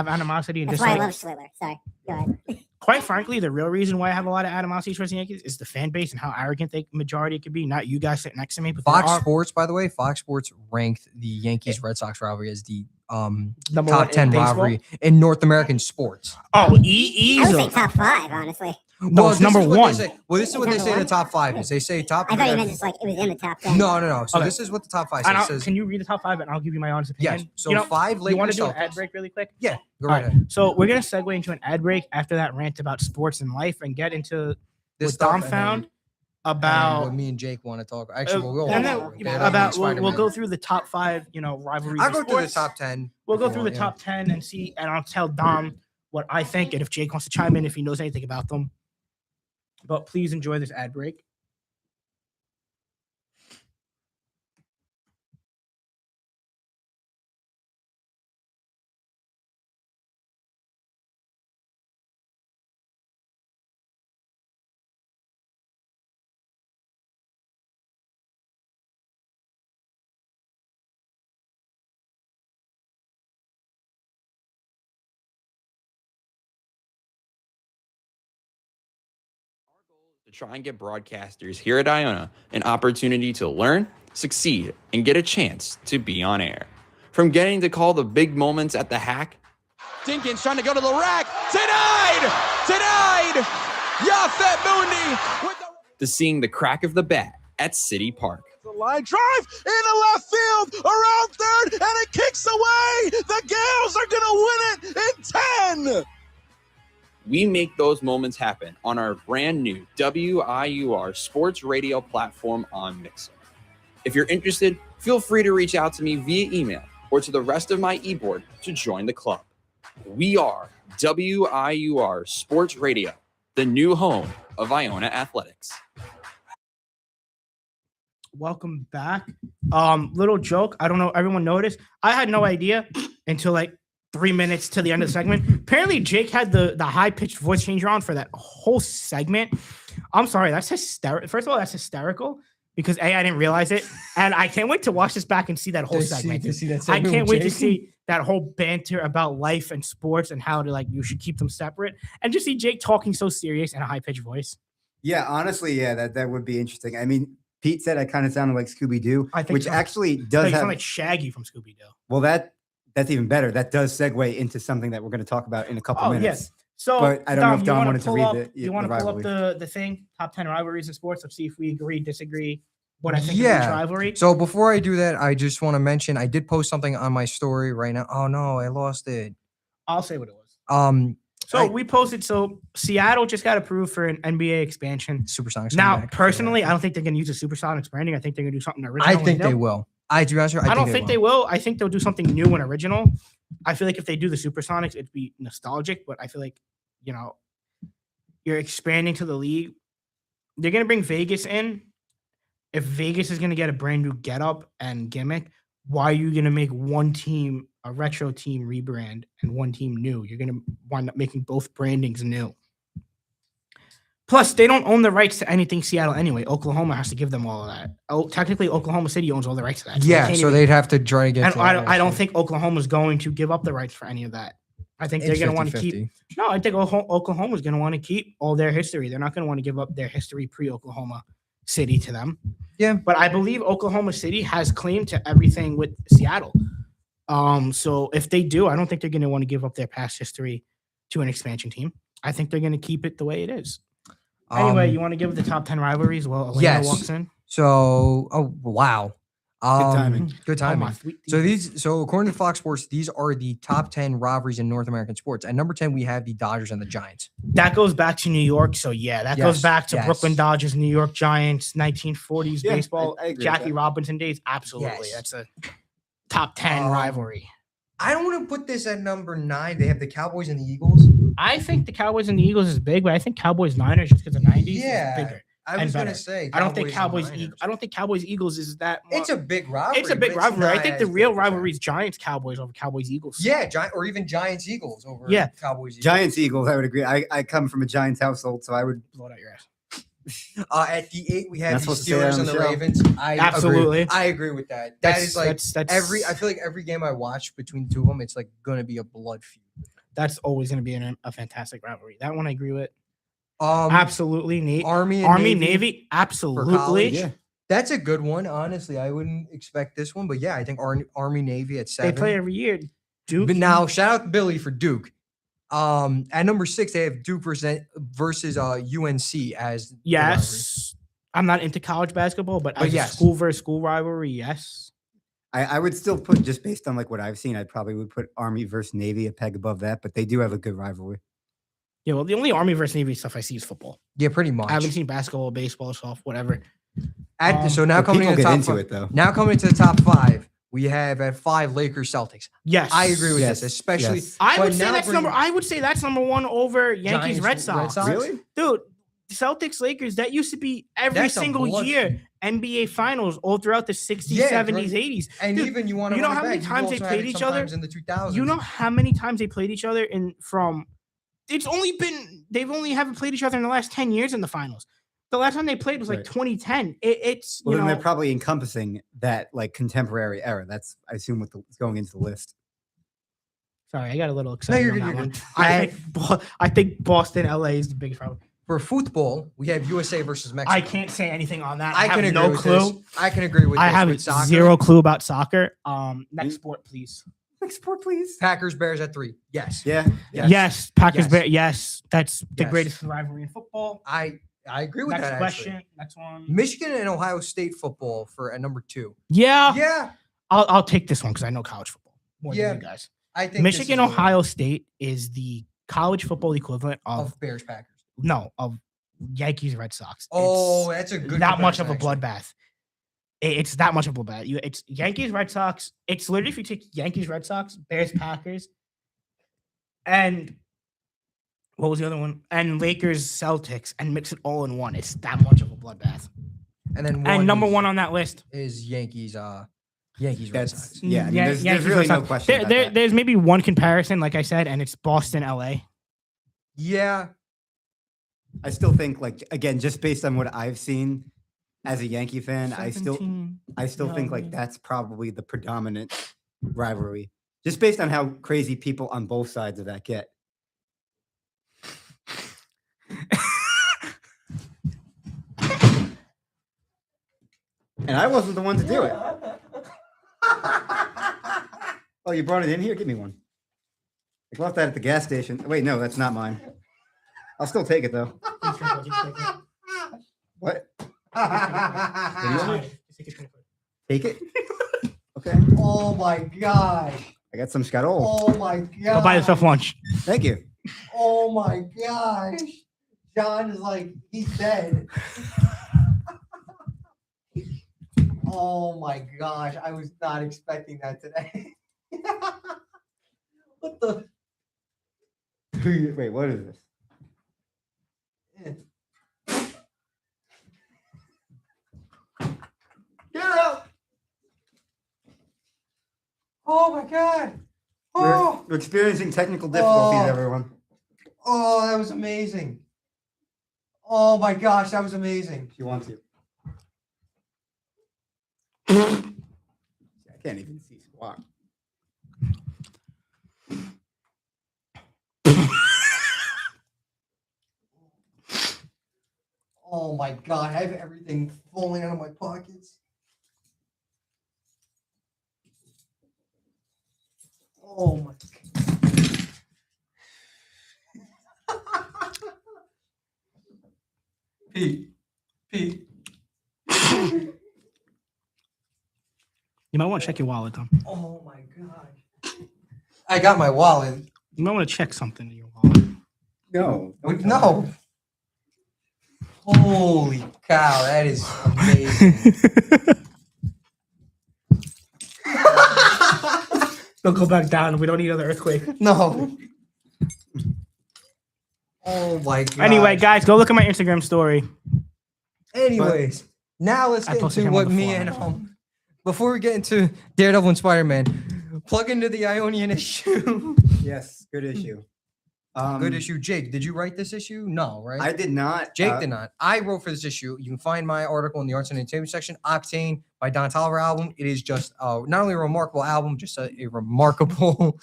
animosity and that's why I love Schiller. Sorry, go ahead. Quite frankly, the real reason why I have a lot of animosity towards the Yankees is the fan base and how arrogant the majority could be. Not you guys sitting next to me, but Fox Sports, by the way, Fox Sports ranked the Yankees-Red Sox rivalry as the top 10 rivalry in North American sports. Oh, I easily. would say top 5, honestly. No, it's number 1. This is what they say in the top 5 is. They say top. I thought you meant just it was in the top 10. No. So okay. This is what the top 5 says. Can you read the top 5 and I'll give you my honest opinion? Yes. So 5 Lakers. You want to do an Celtics. ad break really quick? Yeah. Go All right ahead. So we're gonna segue into an ad break after that rant about sports and life and get into This what Dom stuff, found and about what me and Jake want to talk. Actually, we'll go through the top 5, rivalries. I'll go through the top 10. We'll go through the top 10 and see, and I'll tell Dom what I think, and if Jake wants to chime in if he knows anything about them. But please enjoy this ad break. To try and get broadcasters here at Iona an opportunity to learn, succeed, and get a chance to be on air. From getting to call the big moments at the hack. Dinkins trying to go to the rack. Denied! Yafet Mundi with to seeing the crack of the bat at City Park. the line drive into left field, around third, and it kicks away. The Gales are going to win it in 10. We make those moments happen on our brand new WIUR sports radio platform on Mixer. If you're interested, feel free to reach out to me via email or to the rest of my e-board to join the club. We are WIUR Sports Radio, the new home of Iona Athletics. welcome back. Little joke. I don't know. Everyone noticed. I had no idea until like 3 minutes to the end of the segment. Apparently, Jake had the high pitched voice changer on for that whole segment. I'm sorry. That's hysterical. First of all, that's hysterical because I didn't realize it, and I can't wait to watch this back and see that whole segment. I can't wait to see that whole banter about life and sports and how to you should keep them separate, and just see Jake talking so serious in a high pitched voice. Yeah, honestly, yeah, that would be interesting. I mean, Pete said I kind of sounded like Scooby-Doo, which actually does you have sound like Shaggy from Scooby-Doo. Well, that's even better. That does segue into something that we're going to talk about in a couple minutes. Yes. So, but I don't know if Don wanted to read you want to pull up the thing, top 10 rivalries in sports. Let's see if we agree, disagree, what I think of each rivalry. So before I do that, I just want to mention I did post something on my story right now. Oh no, I lost it. I'll say what it was. We posted. So Seattle just got approved for an NBA expansion. Supersonics. Now, personally, I don't think they're going to use a Supersonics branding. I think they're going to do something original. I think they will. I don't think they will. I think they'll do something new and original. I feel like if they do the Supersonics, it'd be nostalgic. But I feel like, you're expanding to the league. They're going to bring Vegas in. If Vegas is going to get a brand new getup and gimmick, why are you going to make one team a retro team rebrand and one team new? You're going to wind up making both brandings new. Plus, they don't own the rights to anything Seattle anyway. Oklahoma has to give them all of that. Oh, technically, Oklahoma City owns all the rights to that. So they'd have to try to get. And I don't think Oklahoma's going to give up the rights for any of that. I think they're going to want to keep. No, I think Oklahoma's going to want to keep all their history. They're not going to want to give up their history pre-Oklahoma City to them. Yeah, but I believe Oklahoma City has claim to everything with Seattle. So if they do, I don't think they're going to want to give up their past history to an expansion team. I think they're going to keep it the way it is. Anyway, you want to give the top 10 rivalries while Elena walks in? So, wow. Good timing. Oh, so according to Fox Sports, these are the top 10 rivalries in North American sports. At number 10, we have the Dodgers and the Giants. That goes back to New York. So that goes back to Brooklyn Dodgers, New York Giants, 1940s baseball, I agree Jackie Robinson days. Absolutely. Yes. That's a top 10 rivalry. I don't want to put this at number 9. They have the Cowboys and the Eagles. I think the Cowboys and the Eagles is big, but I think Cowboys Niners just because the 90s is bigger. I was going to say, I don't think Cowboys Eagles is that much. It's a big rivalry. It's a big rivalry. I think the real rivalry is Giants Cowboys over Cowboys Eagles. Yeah, or even Giants Eagles over Cowboys Eagles. Giants Eagles, I would agree. I come from a Giants household, so I would blow it out your ass. At the 8, we have the Steelers and the Ravens. Absolutely. I agree with that. That's I feel like every game I watch between the two of them, it's like going to be a blood feud. That's always going to be a fantastic rivalry. That one I agree with. Absolutely. Army Navy. Absolutely. Yeah. That's a good one. Honestly, I wouldn't expect this one, but yeah, I think Army Navy at 7. They play every year. Duke. But now, shout out to Billy for Duke. At number 6, they have Duke versus UNC as yes. I'm not into college basketball, but as a school versus school rivalry, yes. I would still put, just based on what I've seen, I probably would put Army versus Navy a peg above that, but they do have a good rivalry. Yeah, well, the only Army versus Navy stuff I see is football. Yeah, pretty much. I haven't seen basketball, baseball, softball, whatever. So now coming into the top 5. Now coming into the top 5, we have at 5 Lakers Celtics. Yes, I agree with this, especially. Yes. I would say that's number 1 over Yankees Red Sox. Really, dude? Celtics Lakers, that used to be every single year NBA Finals all throughout the 60s, 70s, 80s. And dude, even you know how many times they played each other in the 2000s. You know how many times they played each other they've only haven't played each other in the last 10 years in the finals. The last time they played was 2010. Then they're probably encompassing that contemporary era. That's, I assume, what's going into the list. Sorry, I got a little excited. No, you're good. I think Boston, LA is the biggest problem. For football, we have USA versus Mexico. I can't say anything on that. I have can no clue. I can agree with. I have zero clue about soccer. Next sport, please. Next sport, please. Packers Bears at 3. Yes. Yeah. Yes. Packers Bears. Yes, that's the greatest rivalry in football. I agree with that. Next question. Actually. Next one. Michigan and Ohio State football for at number 2. Yeah. Yeah. I'll take this one because I know college football more than you guys. I think Michigan Ohio State is the college football equivalent of Bears Packers. No, of Yankees Red Sox. That's a good. That much of a bloodbath. It's that much of a bloodbath. It's Yankees Red Sox. It's literally if you take Yankees Red Sox, Bears Packers, and what was the other one? And Lakers Celtics, and mix it all in one. It's that much of a bloodbath. And then And number is- one on that list. is Yankees. Yankees Red That's Sox. yeah. I mean, there's Yankees, really Red no Sox. question about that. There's maybe one comparison, like I said, and it's Boston, LA. Yeah. I still think, like, again, just based on what I've seen as a Yankee fan, I still think like that's probably the predominant rivalry, just based on how crazy people on both sides of that get. And I wasn't the one to do it. Oh, you brought it in here? Give me one. I left that at the gas station. Wait, no, that's not mine. I'll still take it though. What? Take it? Okay. Oh my gosh. I got some Scott Old. Oh my god. Go buy yourself lunch. Thank you. Oh my gosh. John is like, he's dead. Oh my gosh. I was not expecting that today. What the? Wait, what is this? Get up! Oh my god! We're, Oh, we're experiencing technical difficulties, Oh. everyone. oh, that was amazing. Oh my gosh, that was amazing. If you want to. I can't even see squat. Oh my god, I have everything falling out of my pockets. Oh my Pete. Pete. You might want to check your wallet, Tom. Oh my god. I got my wallet. You might want to check something in your wallet. No. Wait, no. Holy cow, that is amazing. Don't go back down. We don't need another earthquake. No. Oh my god. Anyway, guys, go look at my Instagram story. Anyways, now let's I get posted into him on what the me floor, and actually. before we get into Daredevil and Spider-Man, plug into the Ionian issue. Yes, good issue. Good issue. Jake, did you write this issue? No, right? I did not. Jake did not. I wrote for this issue. You can find my article in the Arts and Entertainment section, Octane by Don Tolliver album. It is just not only a remarkable album, just a remarkable,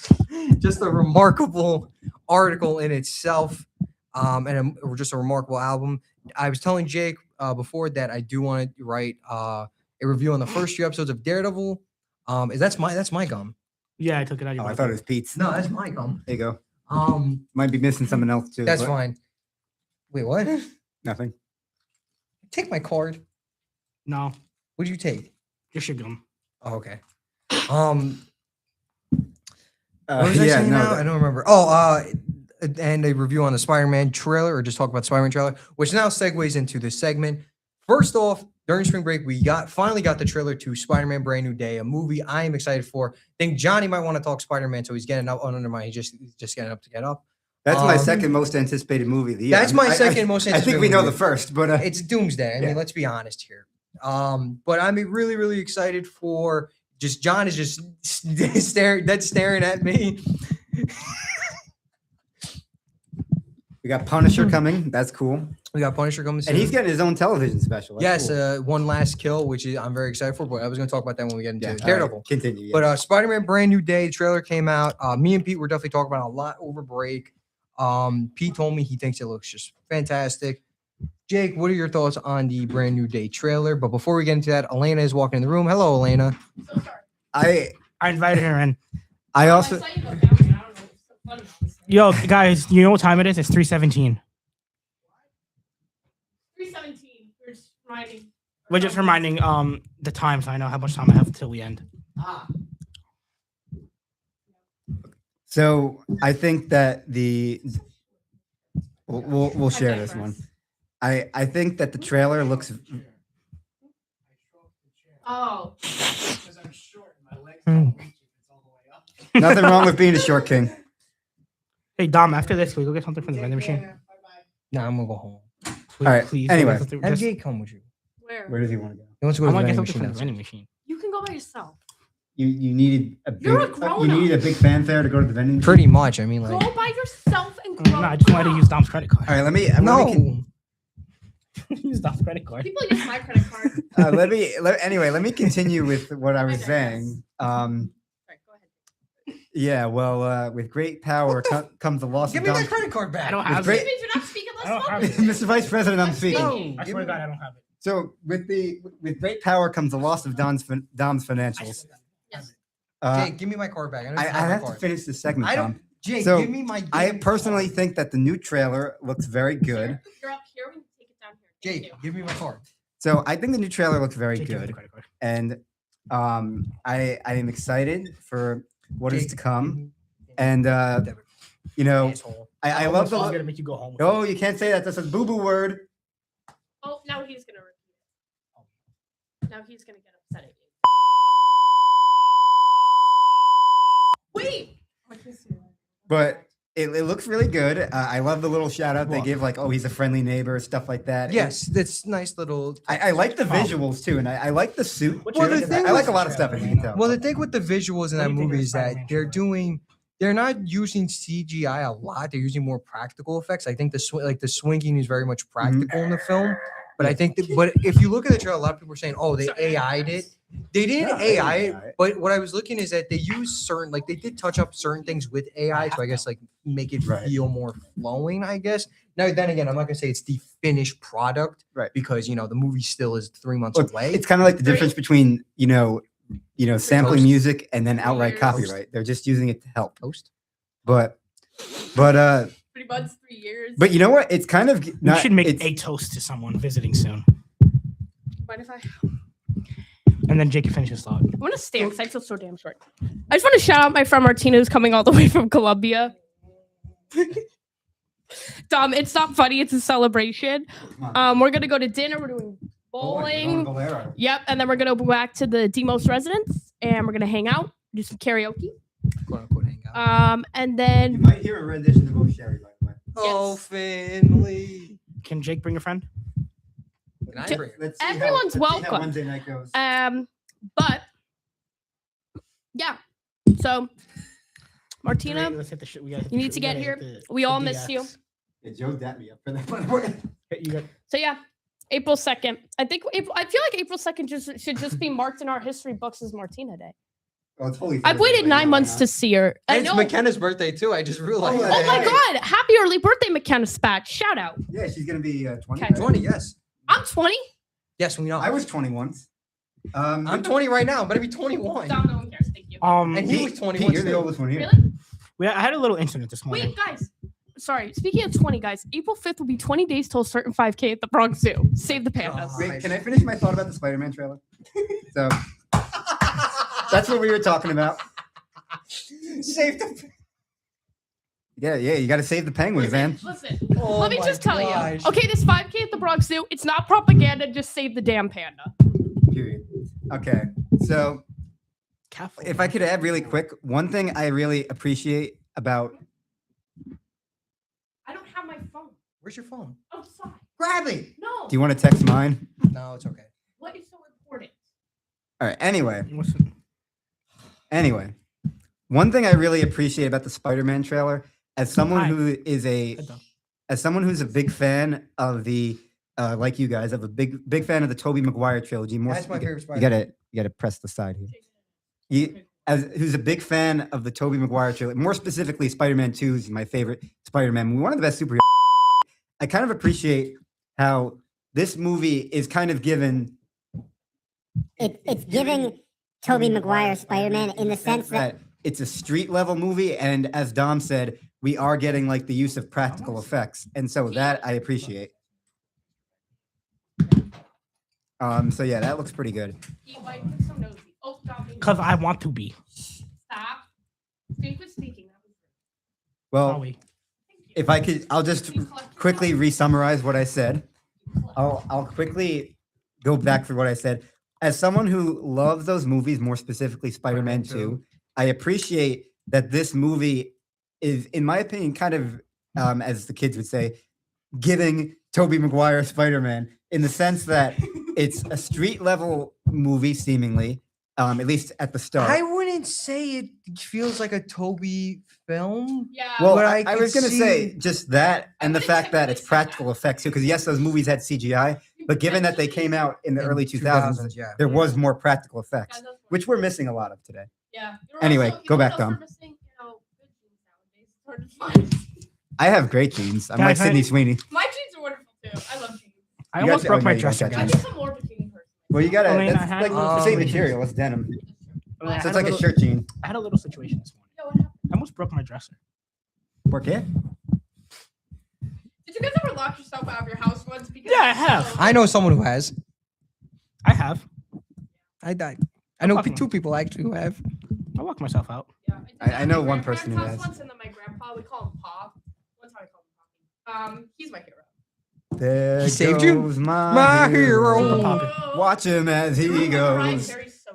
just a remarkable article in itself, just a remarkable album. I was telling Jake before that I do want to write a review on the first few episodes of Daredevil. That's my gum. Yeah, I took it out. Oh, I thought it was Pete's. No, that's my gum. There you go. Um, Might be missing someone else too. that's but fine. Wait, what? Nothing. Take my card. No, What did you take? just your gum. Oh, okay. What was I yeah, saying no. now? I don't remember. Oh, and a review on the Spider-Man trailer, or just talk about the Spider-Man trailer, which now segues into this segment. First off, during spring break, we finally got the trailer to Spider-Man: Brand New Day, a movie I am excited for. I think Johnny might want to talk Spider-Man, so he's getting up. Oh, no, never mind. He's just getting up to get up. That's my Um, second most anticipated movie of the year. That's my second most I think anticipated we know movie. the first, but It's Doomsday. I Yeah. mean, let's be honest here. But I'm really, really excited for. Just John is just staring at me. we got Punisher coming. That's cool. We got Punisher coming soon. And he's getting his own television special. That's Yes, cool. One Last Kill, which I'm very excited for, but I was going to talk about that when we get into Yeah, all right, Daredevil. Continue. Yeah. But Spider-Man Brand New Day trailer came out. Me and Pete were definitely talking about it a lot over break. Pete told me he thinks it looks just fantastic. Jake, what are your thoughts on the Brand New Day trailer? But before we get into that, Elena is walking in the room. Hello, Elena. So sorry. I invited her in. I I also saw you go down there. I don't know. It's so funny. Yo, guys, you know what time it is? It's 3:17. 3:17. We're just reminding. We're just reminding the time so I know how much time I have till we end. So I think that we'll share this one. I think that the trailer looks Oh. nothing wrong with being a short king. Hey Dom, after this, can we go get something from the vending machine? Nah, I'm going to go home. Please, All right, please. anyway. go get something- Have just- Jake come with you. Where does he want to go? He wants to I go to the want to vending get something machine. from the downstairs. vending machine. You can go by yourself. You needed a big You're a you grown-up. needed a big fanfare to go to the vending machine? Pretty much. I mean, Go like, by yourself and No, grow I just wanted to up. use Dom's credit card. All right, let me no. Use Dom's credit card. People use my credit card. let me continue with what I was digress. saying. Sorry, go ahead. Yeah, well, with great power comes the loss Give of me my Dom. credit card back. I don't With have great- it. Means you're not speaking I don't have less it. Mr. Vice President, I'm speaking. No. I swear to God, I don't have it. So with great power comes the loss of Dom's financials. Yes. Jake, give me my card back. I, know I you my have to card. finish this segment, I Tom. don't. Jake, So, give me my. I damn personally card. think that the new trailer looks very good. You're up here. We can take it down here. Thank Jake, you. give me my card. So I think the new trailer looks very Jake, give me the good, credit card. and I am excited for what is Jake, to give come. me- And Debit. you know, Asshole. I love the. I'm look- gonna make you go home. with No, it. you can't say that. That's a boo boo word. Oh, now he's gonna repeat it. Now he's gonna get upset at you. Wait. But it looks really good. I love the little shout out they What? give, like, oh, he's a friendly neighbor, stuff like that. Yes, that's nice little. I like the visuals too, and I like the suit. What too. Well, the trailer is thing that? I like a with- lot of stuff, as you can tell. Well, the thing with the visuals in What that do you think of movie the is that Spider-Man they're trailer? doing. They're not using CGI a lot. They're using more practical effects. I think the swinging is very much practical in the film. But I think that, but if you look at the trailer, a lot of people are saying, "Oh, they AI'd it." They didn't No, AI they it, AI it. but what I was looking is that they use certain, like they did touch up certain things with AI, so I guess like make it Right. feel more flowing. I guess. Now, then again, I'm not gonna say it's the finished product, Right. Because the movie still is 3 months Well, away. it's kind of like the difference between sampling Toast. music and then outright years. copyright. They're just using it to help. Toast. But 3 months, 3 years. but you know what? It's kind of We not. should make it's- a toast to someone visiting soon, Mind if I? and then Jake can finish his thought. I'm gonna stand because I feel so damn short. I just want to shout out my friend Martina who's coming all the way from Colombia. Dom, it's not funny. It's a celebration. We're gonna go to dinner. We're doing bowling. Yep, and then we're gonna go back to the Demos residence, and we're gonna hang out, do some karaoke. Quote unquote hang out. And You then might hear a rendition of "Oh Sherry," by the way. Oh, yes. Finley. Can Jake bring a friend? Can I J- bring it? Let's see Everyone's let's see how welcome. Wednesday night goes. but yeah. So Martina, Let's hit the shit. We gotta hit you the need shit. to We get gotta here. hit the- We the all miss you. DX. Yeah, Joe dapped me up for that, by the way. You got So yeah, April 2nd. I think I feel like April 2nd should just be marked in our history books as Martina Day. Oh, it's Holy I've Thursday waited right 9 now, months why to not? see her. I And it's know. McKenna's birthday too. I just realized. yeah. Oh my Hey. god! Happy early birthday, McKenna Spatch. Shout out. Yeah, she's gonna be 20. Okay. 20, yes. I'm 20. Yes, we know. I was 20 once. I'm 20 right now. I'm gonna be 21. Dom, no one cares. Thank you. And he Pete- was 21 Pete, you're the too. oldest one here. Really? I had a little incident this morning. Wait, guys. Sorry. Speaking of 20, guys, April 5th will be 20 days till a certain 5K at the Bronx Zoo. Save the pandas. Wait, can I finish my thought about the Spider-Man trailer? So that's what we were talking about. Save the. Yeah, you got to save the penguins, man. Listen, Oh let me my just tell gosh. you. Okay, this 5K at the Bronx Zoo, it's not propaganda. Just save the damn panda. Period. Okay, so Careful. if I could add really quick, one thing I really appreciate about I don't have my phone. Where's your phone? Outside. Grab it. No. do you want to text mine? No, it's okay. What is so important? All right. Anyway, Listen, one thing I really appreciate about the Spider-Man trailer, as someone Hi. who is head down. as someone who's a big fan of the like you guys, of a big fan of the Tobey Maguire trilogy. More That's my you, favorite you Spider. gotta press the side here. You, who's a big fan of the Tobey Maguire trilogy, more specifically Spider-Man 2 is my favorite Spider-Man movie, one of the best superhero. I kind of appreciate how this movie is kind of given. It's giving Tobey Maguire Spider-Man in the sense that it's a street level movie, and as Dom said, we are getting like the use of practical effects, and so that I appreciate. So yeah, that looks pretty good. Why you look so nosy? Oh, stop. being Because nosy. I want to be. Stop. Speak with speaking. That was Well, Are we? Thank you. if I could, I'll just You collect quickly yourself. re-summarize what I said. You collect. I'll quickly go back for what I said. As someone who loves those movies, more specifically Spider-Man 2, I appreciate that this movie is, in my opinion, kind of, as the kids would say, giving Tobey Maguire Spider-Man in the sense that it's a street level movie, seemingly, at least at the start. I wouldn't say it feels like a Toby film. Yeah. Well, but I could was gonna say see- just that, and the wouldn't fact say that really it's say practical that. effects too. Because yes, those movies had CGI, but given that they came out in the early 2000s, yeah. there was more practical Yeah, effects, that's what- which we're missing a lot of today. Yeah. Anyway, go back, Dom. Dom. Missing, good genes nowadays. It's hard to find. I have great genes. I'm like Guys, Sydney Sweeney. My genes are wonderful too. I love genes. I You almost got- broke oh, my yeah, you dresser, got I'm that. guys. just a more bikini person. Well, you gotta. I mean, I That's had like a the little same situation. material. It's denim, I had so it's like a little- shirt jean. I had a little situation this morning. Yeah, what happened? I almost broke my dresser. Por qué? Did you guys ever lock yourself out of your house once? Because Yeah, I have. I know someone who has. I have. I died. I know fucking- 2 people actually who have. I locked myself out. Yeah, did I that at know my one grandparents' person who house has. Once, and then my grandpa, we call him Pop. One time I called him Poppy. He's my hero. There He saved you? goes My hero. Poppy. Watch him as he Ryan goes. Perry's so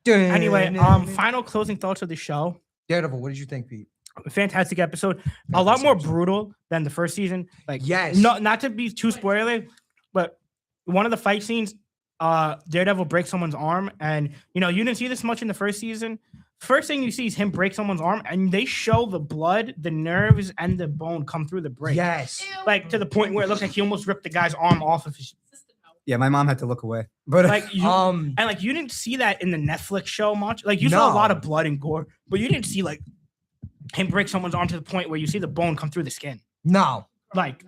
good. Anyway, final closing thoughts of the show. Daredevil, what did you think, Pete? Fantastic episode. A lot more brutal than the first season. Like, Yes. not to be too spoilery, but one of the fight scenes, Daredevil breaks someone's arm, and you didn't see this much in the first season. First thing you see is him break someone's arm, and they show the blood, the nerves, and the bone come through the break. Yes. Ew. Like to the point where it looks like he almost ripped the guy's arm off of his. Assistant help. Yeah, my mom had to look away. But Like you, and like you didn't see that in the Netflix show much. Like you saw a lot No. of blood and gore, but you didn't see like him break someone's arm to the point where you see the bone come through the skin. No. Like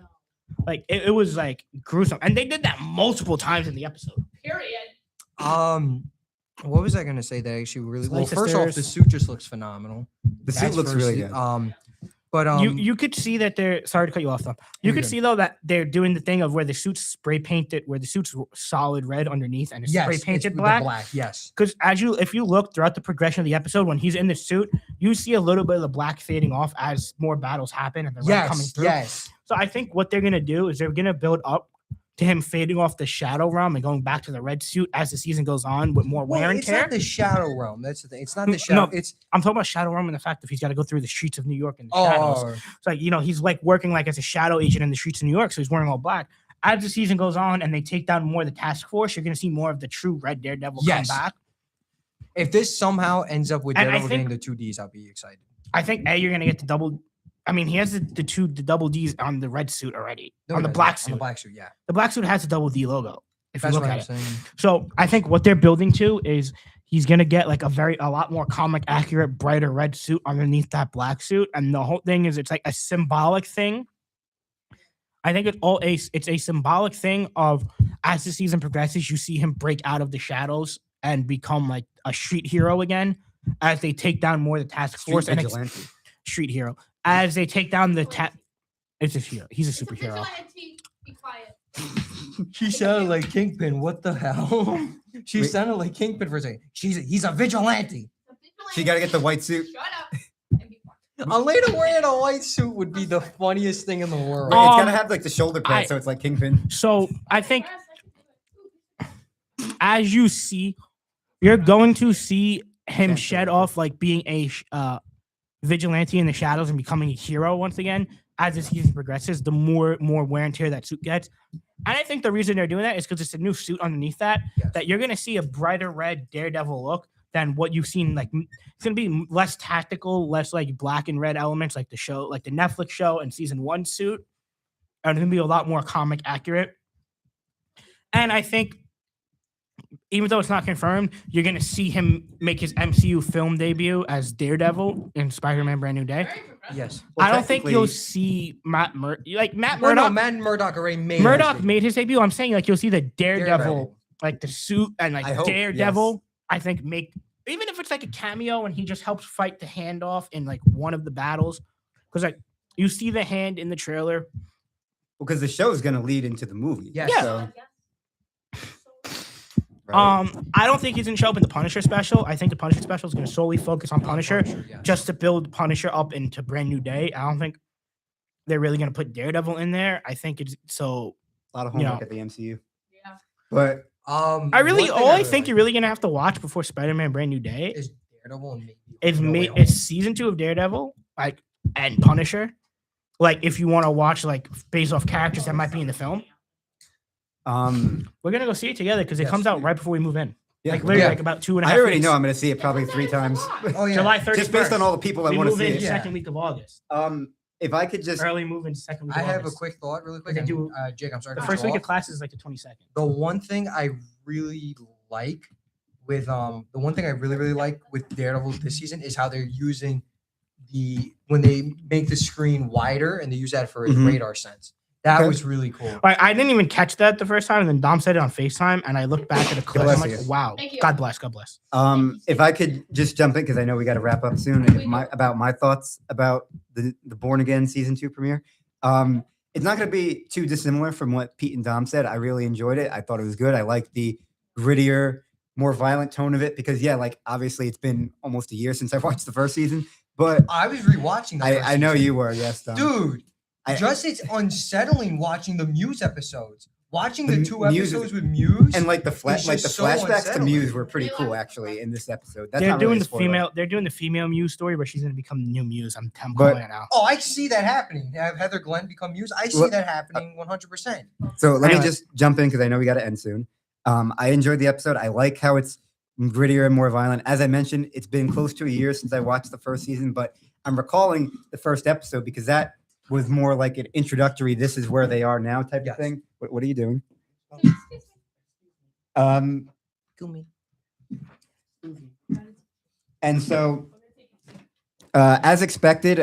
it was like gruesome, and they did that multiple times in the episode. Period. What was I gonna say that actually really well? Slice First off, the sisters. suit just looks phenomenal. the suit That's looks really first. good. But You could see that they're sorry to cut you off though. You You're could good. see though that they're doing the thing of where the suit's spray painted, where the suit's solid red underneath and it's yes, spray it's painted the black. Yes. Because if you look throughout the progression of the episode, when he's in the suit, you see a little bit of the black fading off as more battles happen and the red coming Yes. through. Yes. So I think what they're gonna do is they're gonna build up to him fading off the shadow realm and going back to the red suit as the season goes on with more Well, wear and it's tear. not the shadow realm. That's the thing. It's not the No, shadow. It's I'm talking about shadow realm and the fact that he's got to go through the streets of New York in the shadows. oh It's like, he's like working like as a shadow agent in the streets of New York, so he's wearing all black. As the season goes on and they take down more of the task force, you're gonna see more of the true red Daredevil Yes. come back. if this somehow ends up with And I Daredevil getting think- the 2Ds, I'll be excited. I think you're gonna get the double. I mean, he has the double D's on the red suit already. No, on he the doesn't. black On suit. the black suit, yeah. The black suit has the double D logo. If That's you what look I'm at it. saying. So I think what they're building to is he's gonna get like a lot more comic accurate, brighter red suit underneath that black suit, and the whole thing is it's like a symbolic thing. I think it's a symbolic thing of as the season progresses, you see him break out of the shadows and become like a street hero again as they take down more of the task Street force and vigilante. street hero as they take down the it's a hero. He's a It's a superhero. vigilante. Be quiet. She sounded like Kingpin. What the hell? She Wait. sounded like Kingpin for a second. He's a vigilante. A She got to get the white suit. Shut up. And be quiet. Elena wearing a white suit would be the funniest thing in the world. Right, it's got to Um, have like the shoulder pad, I- so it's like Kingpin. So I think Yes, I can do it. as you see, you're going to see him Thank shed you. off like being a vigilante in the shadows and becoming a hero once again as the season progresses. The more wear and tear that suit gets, and I think the reason they're doing that is because it's a new suit underneath that. Yes. That you're going to see a brighter red Daredevil look than what you've seen. Like it's going to be less tactical, less like black and red elements like the show, like the Netflix show and season 1 suit, and it's going to be a lot more comic accurate. And I think even though it's not confirmed, you're going to see him make his MCU film debut as Daredevil in Spider-Man Brand New Day. Very progressive. Yes. I don't think you'll technically- see Matt Well, no, Murdock. Matt Murdock already made Murdock his made his debut. I'm saying like you'll see the Daredevil, Daredevil. like the suit and like I hope, Daredevil. I think make even if it's like a cameo and he just helps fight the handoff in like one of the battles, because like you see the hand in the trailer. Because the show is going to lead into the movie. Yes. Yeah. So, right? I don't think he's gonna show up in the Punisher special. I think the Punisher special is gonna solely focus on Punisher, yes. just to build Punisher up into Brand New Day. I don't think they're really gonna put Daredevil in there. I think it's so. a lot of you homework know. at the MCU. Yeah. But I really, one thing all I really think like you're really gonna have to watch before Spider-Man Brand New Day is Daredevil and maybe is No Way made. Home. It's season 2 of Daredevil, like and Punisher. Like if you want to watch like based off characters that might be in the film. We're gonna go see it together because it Yes, comes out please. right before we move in. Yeah. Like literally Yeah. like about 2.5 I already weeks. know I'm going to see it probably 3 times. Oh yeah. July 31st. Just based on all the people that we want to move see in it. the Yeah. second week of August. If I could just, Early move in second week I of have a August. quick thought, really quick. They and, do- Jake, I'm sorry. The to first cut you week of off. class is like the 22nd. The one thing I really like with Daredevil this season is how they're using when they make the screen wider and they use that for his Mhm. radar sense. That Okay. was really cool. I didn't even catch that the first time, and then Dom said it on FaceTime, and I looked back at the clip. I'm bless like, you. wow, Thank you. God bless, God bless. if I could just jump in, because I know we got to wrap up soon, about my thoughts about the Born Again season 2 premiere. It's not going to be too dissimilar from what Pete and Dom said. I really enjoyed it. I thought it was good. I like the grittier, more violent tone of it because, yeah, like obviously it's been almost a year since I watched the first season, but I was rewatching that. I know you were, yes, Dom. Dude, I- it's unsettling watching the Muse episodes. Watching The the 2 Muse- episodes with Muse. And like the It's like the just so flashbacks to unsettling. Muse were pretty cool actually in this episode. That's They're not doing really a the spoiler. female. They're doing the female Muse story where she's gonna become the new Muse. I'm But- calling it now. Oh, I see that happening. Have Heather Glenn become Muse? I see Well, that happening 100%. So let me Anyway. just jump in because I know we got to end soon. I enjoyed the episode. I like how it's grittier and more violent. As I mentioned, it's been close to a year since I watched the first season, but I'm recalling the first episode because that was more like an introductory. This is where they are now type Yes. of thing. What are you doing? And so, as expected,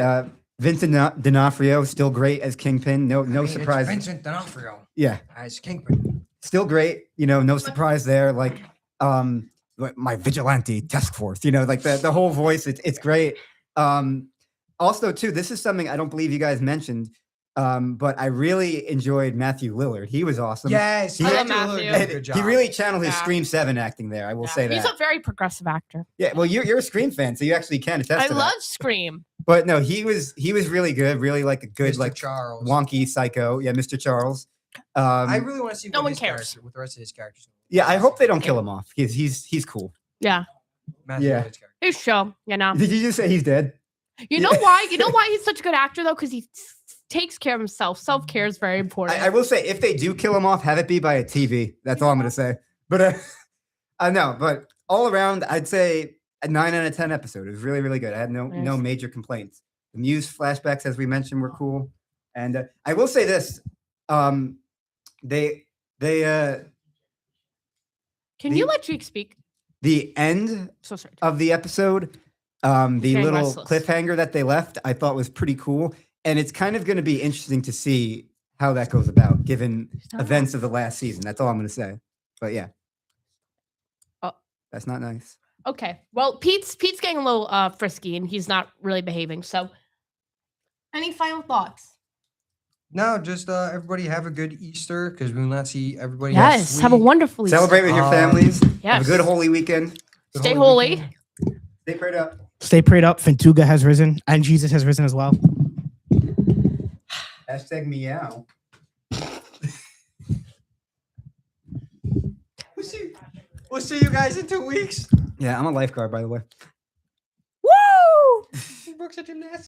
Vincent D'Onofrio still great as Kingpin. No I mean, it's surprise. Vincent D'Onofrio Yeah, as Kingpin. still great. No surprise there. Like my vigilante task force. Like the whole voice. It's great. Also, too, this is something I don't believe you guys mentioned. But I really enjoyed Matthew Lillard. He was awesome. Yes, He- I love Matthew Lillard Matthew. did a And good job. he really channeled his Yeah. Scream 7 acting there. I will say He's that. a very progressive actor. Yeah, well, you're a Scream fan, so you actually can attest I to love that. Scream. But no, he was really good. Really like a good Mr. like Charles. wonky psycho. Yeah, Mr. Charles. I really want to see No what one his cares. character, what the rest of his characters. yeah, I hope they don't kill him off. He's cool. Yeah. Matthew Yeah. Lillard's character. His show, Did you just say he's dead? You know why? You know why he's such a good actor though? Because he takes care of himself. Self care is very important. I will say if they do kill him off, have it be by a TV. That's all I'm gonna say. But I know. But all around, I'd say a 9 out of 10 episode. It was really really good. I had no Nice. major complaints. The Muse flashbacks, as we mentioned, were cool. And I will say this: they Can you the- let Jake speak? the end So sorry. of the episode, the Getting little restless. cliffhanger that they left, I thought was pretty cool. And it's kind of going to be interesting to see how that goes about, given events of the last season. That's all I'm going to say. But yeah, Oh. that's not nice. Okay. Well, Pete's getting a little frisky and he's not really behaving. So, any final thoughts? No, just everybody have a good Easter because we will not see everybody. else Yes. Have a week. wonderful Easter. Celebrate with your families. Yes. Have a good holy weekend. Good Stay holy holy. weekend. Stay prayed up. Stay prayed up. Fintuga has risen, and Jesus has risen as well. Hashtag meow. We'll see you guys in 2 weeks. Yeah, I'm a lifeguard, by the way. Woo! Brooks at gymnastics.